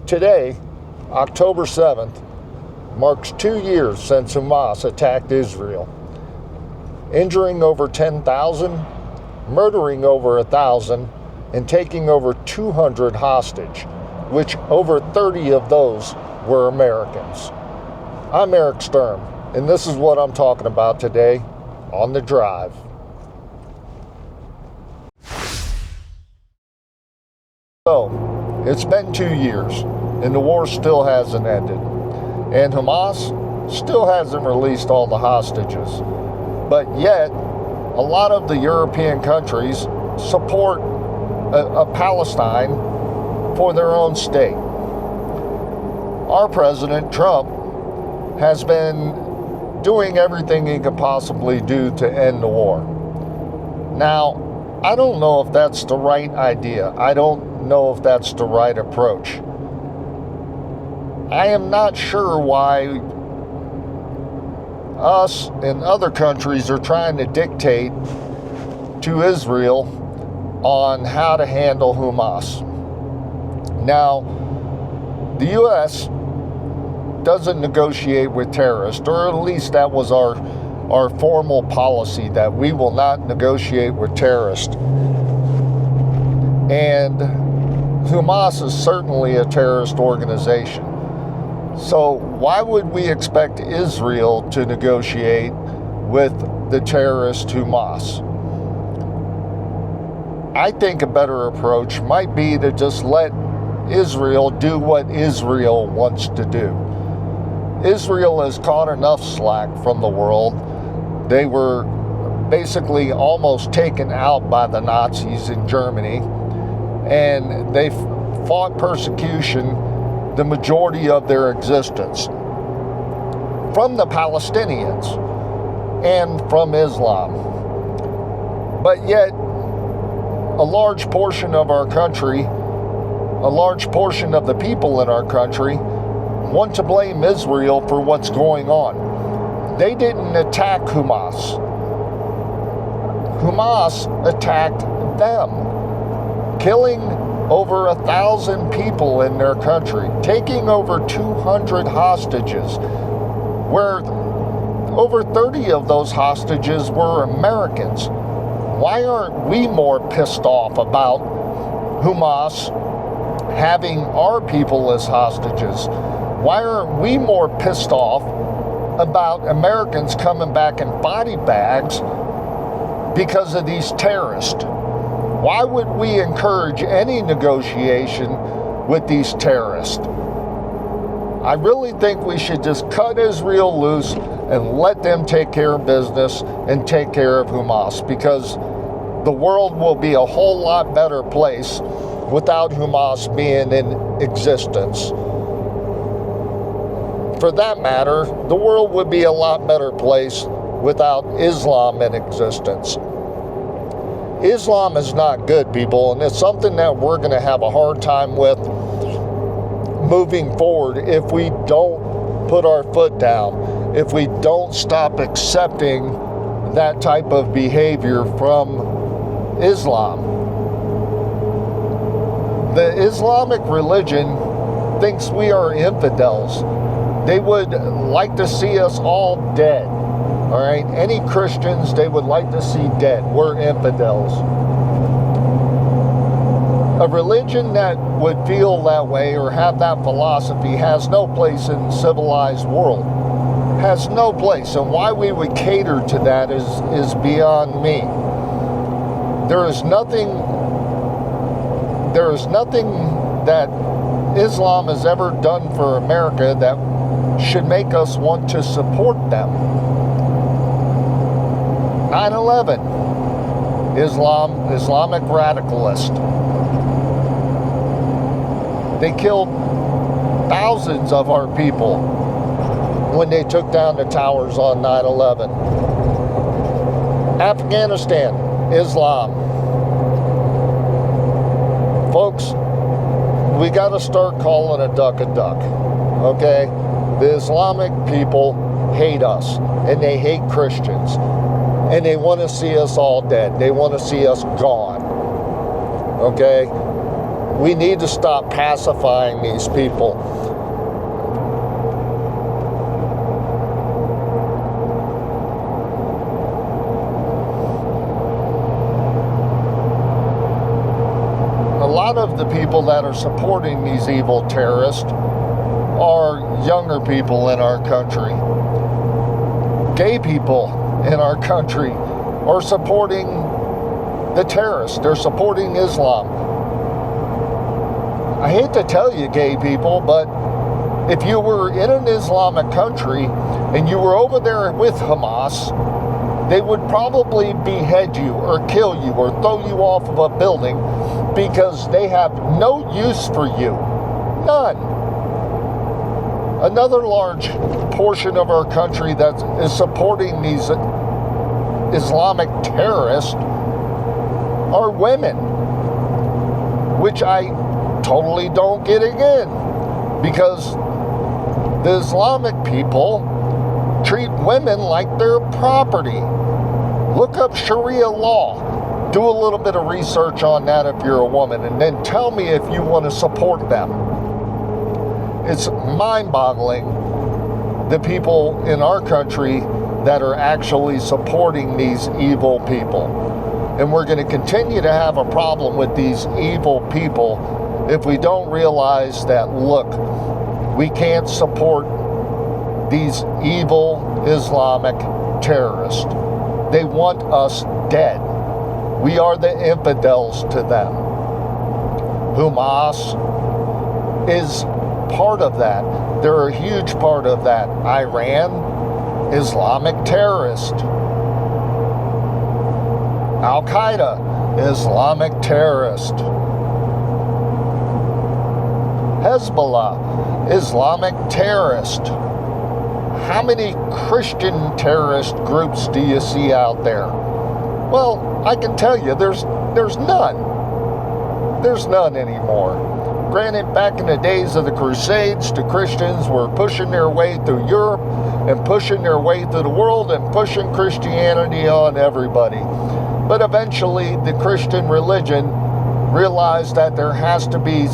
Today, October 7th, marks 2 years since Hamas attacked Israel, injuring over 10,000, murdering over 1,000, and taking over 200 hostage, which over 30 of those were Americans. I'm Eric Sturm, and this is what I'm talking about today on The Drive. So, it's been 2 years, and the war still hasn't ended. And Hamas still hasn't released all the hostages. But yet, a lot of the European countries support a Palestine for their own state. Our President, Trump, has been doing everything he could possibly do to end the war. Now, I don't know if that's the right idea. I don't know if that's the right approach. I am not sure why us and other countries are trying to dictate to Israel on how to handle Hamas. Now, the U.S. doesn't negotiate with terrorists, or at least that was our formal policy, that we will not negotiate with terrorists. And Hamas is certainly a terrorist organization. So why would we expect Israel to negotiate with the terrorist Hamas? I think a better approach might be to just let Israel do what Israel wants to do. Israel has caught enough slack from the world. They were basically almost taken out by the Nazis in Germany, and they fought persecution the majority of their existence from the Palestinians and from Islam. But yet, a large portion of our country, a large portion of the people in our country, want to blame Israel for what's going on. They didn't attack Hamas. Hamas attacked them, killing over 1,000 people in their country, taking over 200 hostages, where over 30 of those hostages were Americans. Why aren't we more pissed off about Hamas having our people as hostages? Why aren't we more pissed off about Americans coming back in body bags because of these terrorists? Why would we encourage any negotiation with these terrorists? I really think we should just cut Israel loose and let them take care of business and take care of Hamas, because the world will be a whole lot better place without Hamas being in existence. For that matter, the world would be a lot better place without Islam in existence. Islam is not good, people, and it's something that we're going to have a hard time with moving forward if we don't put our foot down, if we don't stop accepting that type of behavior from Islam. The Islamic religion thinks we are infidels. They would like to see us all dead. All right, any Christians they would like to see dead. We're infidels. A religion that would feel that way or have that philosophy has no place in the civilized world. Has no place, and why we would cater to that is beyond me. There is nothing that Islam has ever done for America that should make us want to support them. 9/11, Islamic radicalist. They killed thousands of our people when they took down the towers on 9/11. Afghanistan, Islam. Folks, we got to start calling a duck, okay? The Islamic people hate us, and they hate Christians, and they want to see us all dead. They want to see us gone, okay? We need to stop pacifying these people. A lot of the people that are supporting these evil terrorists are younger people in our country. Gay people in our country are supporting the terrorists. They're supporting Islam. I hate to tell you, gay people, but if you were in an Islamic country and you were over there with Hamas, they would probably behead you or kill you or throw you off of a building because they have no use for you. None. Another large portion of our country that is supporting these Islamic terrorists are women, which I totally don't get again, because the Islamic people treat women like they're property. Look up Sharia law. Do a little bit of research on that if you're a woman, and then tell me if you want to support them. It's mind-boggling, the people in our country that are actually supporting these evil people. And we're going to continue to have a problem with these evil people if we don't realize that, look, we can't support these evil Islamic terrorists. They want us dead. We are the infidels to them. Hamas is part of that. They're a huge part of that. Iran, Islamic terrorist. Al-Qaeda, Islamic terrorist. Hezbollah, Islamic terrorist. How many Christian terrorist groups do you see out there? Well, I can tell you, there's none. There's none anymore. Granted, back in the days of the Crusades, the Christians were pushing their way through Europe and pushing their way through the world and pushing Christianity on everybody. But eventually, the Christian religion realized that there has to be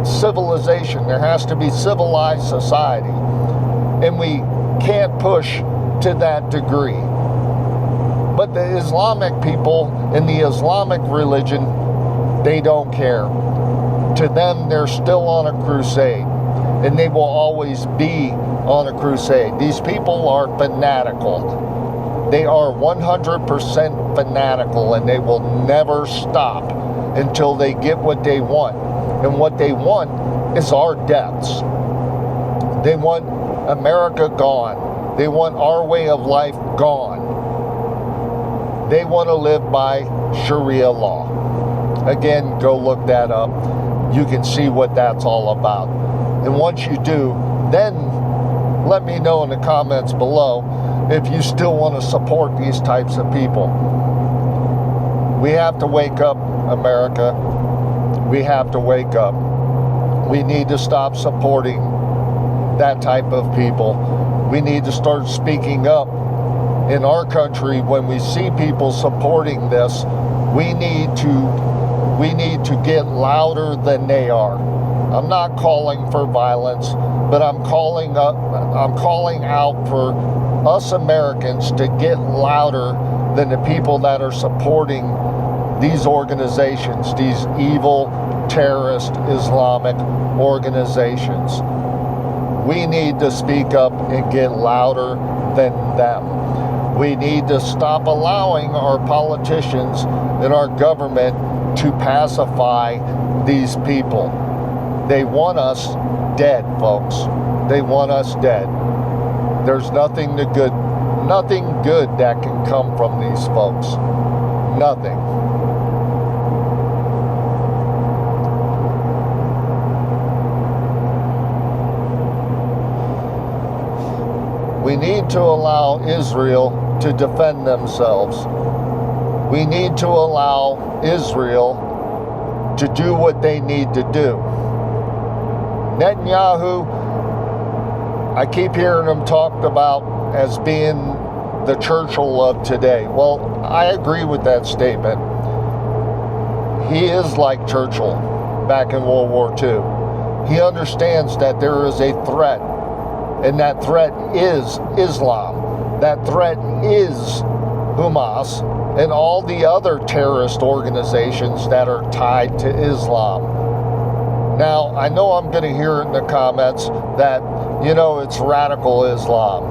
civilization. There has to be civilized society. And we can't push to that degree. But the Islamic people in the Islamic religion, they don't care. To them, they're still on a crusade. And they will always be on a crusade. These people are fanatical. They are 100% fanatical, and they will never stop until they get what they want. And what they want is our deaths. They want America gone. They want our way of life gone. They want to live by Sharia law. Again, go look that up. You can see what that's all about. And once you do, then let me know in the comments below if you still want to support these types of people. We have to wake up, America. We have to wake up. We need to stop supporting that type of people. We need to start speaking up in our country when we see people supporting this. We need to get louder than they are. I'm not calling for violence, but I'm calling out for us Americans to get louder than the people that are supporting these organizations, these evil terrorist Islamic organizations. We need to speak up and get louder than them. We need to stop allowing our politicians and our government to pacify these people. They want us dead, folks. They want us dead. There's nothing good that can come from these folks. Nothing. We need to allow Israel to defend themselves. We need to allow Israel to do what they need to do. Netanyahu, I keep hearing him talked about as being the Churchill of today. Well, I agree with that statement. he is like Churchill back in World War II. He understands that there is a threat, and that threat is Islam. That threat is Hamas and all the other terrorist organizations that are tied to Islam. Now, I know I'm going to hear in the comments that, it's radical Islam.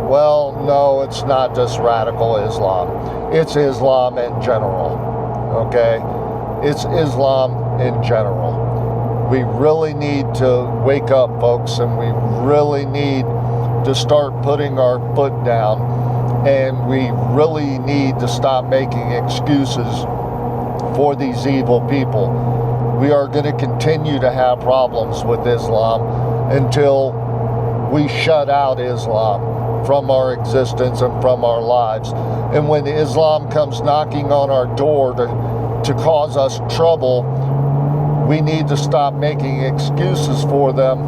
Well, no, it's not just radical Islam. It's Islam in general, okay? It's Islam in general. We really need to wake up, folks, and we really need to start putting our foot down, and we really need to stop making excuses for these evil people. We are going to continue to have problems with Islam until we shut out Islam from our existence and from our lives. And when Islam comes knocking on our door to cause us trouble, we need to stop making excuses for them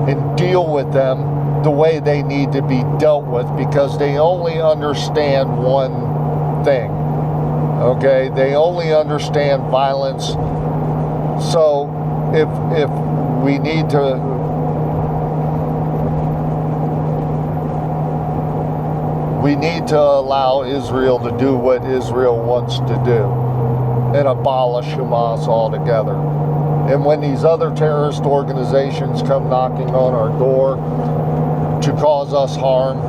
and deal with them the way they need to be dealt with, because they only understand one thing, okay? They only understand violence. So if we need to allow Israel to do what Israel wants to do and abolish Hamas altogether. And when these other terrorist organizations come knocking on our door to cause us harm,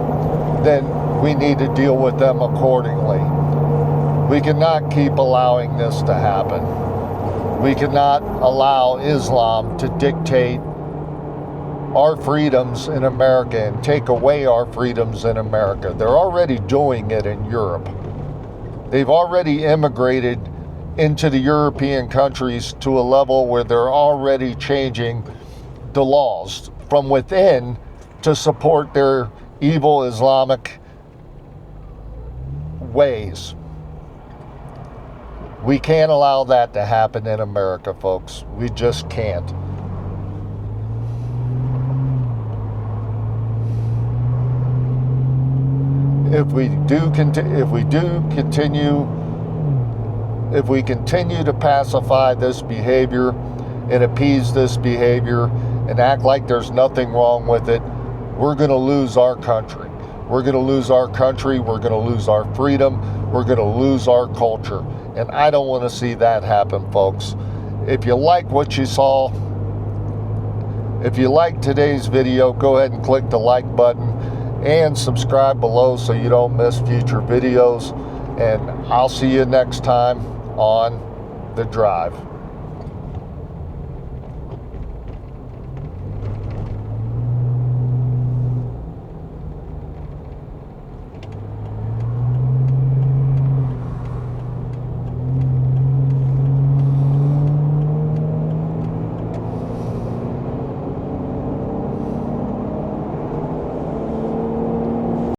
then we need to deal with them accordingly. We cannot keep allowing this to happen. We cannot allow Islam to dictate our freedoms in America and take away our freedoms in America. They're already doing it in Europe. They've already immigrated into the European countries to a level where they're already changing the laws from within to support their evil Islamic ways. We can't allow that to happen in America, folks. We just can't. If we continue to pacify this behavior and appease this behavior and act like there's nothing wrong with it, we're going to lose our country. We're going to lose our country. We're going to lose our freedom. We're going to lose our culture. And I don't want to see that happen, folks. If you like what you saw, if you like today's video, go ahead and click the like button and subscribe below so you don't miss future videos. And I'll see you next time on The Drive.